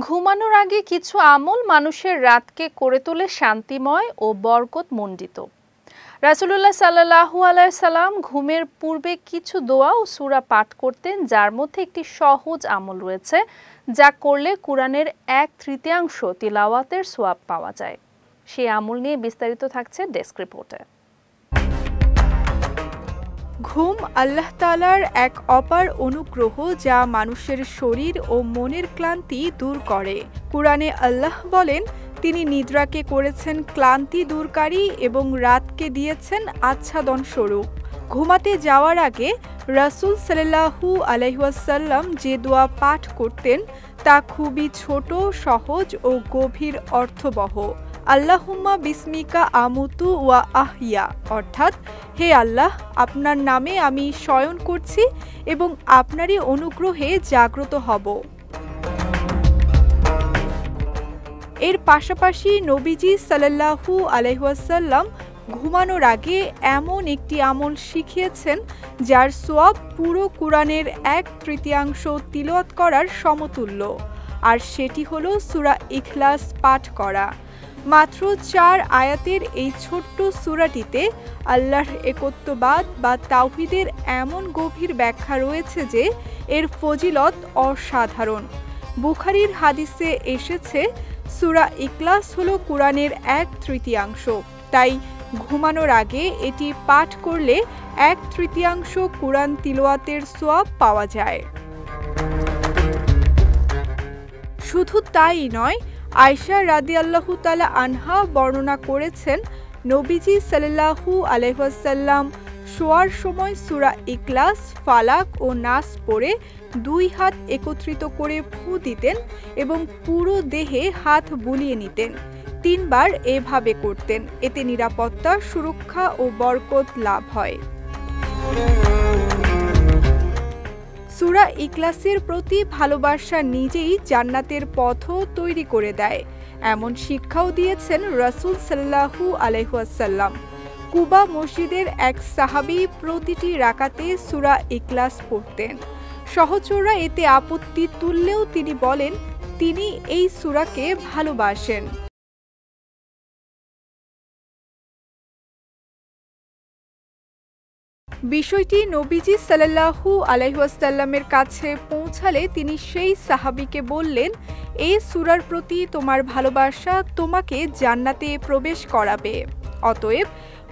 ঘুমানোর আগে কিছু আমল মানুষের রাতকে করে তোলে শান্তিময় ও বরকতমণ্ডিত। রাসূলুল্লাহ সাল্লাল্লাহু আলাইহি সাল্লাম ঘুমের পূর্বে কিছু দোয়া ও সূরা পাঠ করতেন, যার মধ্যে একটি সহজ আমল রয়েছে যা করলে কুরআনের 1/3 তিলাওয়াতের সওয়াব পাওয়া যায়। সেই আমল নিয়ে বিস্তারিত থাকছে ডেস্ক রিপোর্টে। ঘুম আল্লাহ তাআলার এক অপার অনুগ্রহ যা মানুষের শরীর ও মনের ক্লান্তি দূর করে। কুরআনে আল্লাহ বলেন, তিনি নিদ্রাকে করেছেন ক্লান্তি দূরকারী এবং রাতকে দিয়েছেন আচ্ছাদন স্বরূপ। ঘুমাতে যাওয়ার আগে রাসূল সাল্লাল্লাহু আলাইহি ওয়াসাল্লাম যে দোয়া পাঠ করতেন তা খুবই ছোট, সহজ ও গভীর অর্থবহ। আল্লাহুম্মা বিসমিকা আমুতু ওয়া আহিয়া, অর্থাৎ হে আল্লাহ, আপনার নামে আমি শয়ন করছি এবং আপনারই অনুগ্রহে জাগ্রত হব। এর পাশাপাশি নবীজি সাল্লাল্লাহু আলাইহি ওয়াসাল্লাম ঘুমানোর আগে এমন একটি আমল শিখিয়েছেন যার সওয়াব পুরো কুরআনের 1/3 তিলাওয়াত করার সমতুল্য, আর সেটি হলো সূরা ইখলাস পাঠ করা। মাত্র 4 আয়াতের এই ছোট্ট সূরাটিতে আল্লাহর একত্ববাদ বা তাওহীদের এমন গভীর ব্যাখ্যা রয়েছে যে এর ফজিলত অসাধারণ। বুখারীর হাদিসে এসেছে, সূরা ইখলাস হলো কুরআনের 1/3, তাই ঘুমানোর আগে এটি পাঠ করলে 1/3 কুরআন তিলাওয়াতের সওয়াব পাওয়া যায়। শুধু তাই নয়, আয়েশা রাদিয়াল্লাহু তাআলা আনহা বর্ণনা করেছেন, নবীজি সাল্লাল্লাহু আলাইহি ওয়াসাল্লাম শোয়ার সময় সূরা ইখলাস, ফালাক ও নাস পড়ে 2 হাত একত্রিত করে ফু দিতেন এবং পুরো দেহে হাত বুলিয়ে নিতেন। 3 বার এভাবে করতেন, এতে নিরাপত্তা, সুরক্ষা ও বরকত লাভ হয়। সূরা ইখলাসের প্রতি ভালোবাসা নিজেই জান্নাতের পথও তৈরি করে দেয়, এমন শিক্ষাও দিয়েছেন রাসূল সাল্লাল্লাহু আলাইহি ওয়াসাল্লাম। কুবা মসজিদের এক সাহাবী প্রতিটি রাকাতে সূরা ইখলাস পড়তেন। সহচররা এতে আপত্তি তুললেও তিনি বলেন, তিনি এই সূরাকে ভালোবাসেন। বিষয়টি নবীজি সাল্লাল্লাহু আলাইহি ওয়াসাল্লামের কাছে পৌঁছালে তিনি সেই সাহাবীকে বললেন, এই সূরার প্রতি তোমার ভালোবাসা তোমাকে জান্নাতে প্রবেশ করাবে। অতএব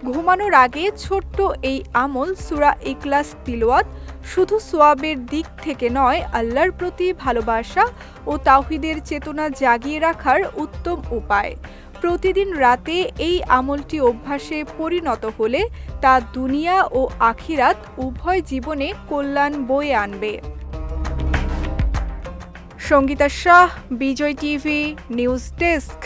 ঘুমানোর আগে ছোট্ট এই আমল সূরা ইখলাস তিলাওয়াত শুধু সওয়াবের দিক থেকে নয়, আল্লাহর প্রতি ভালোবাসা ও তাওহীদের চেতনা জাগিয়ে রাখার উত্তম উপায়। প্রতিদিন রাতে এই আমলটি অভ্যাসে পরিণত হলে তা দুনিয়া ও আখিরাত উভয় জীবনে কল্যাণ বয়ে আনবে। সঙ্গীতা শাহ, বিজয় টিভি, নিউজ ডেস্ক।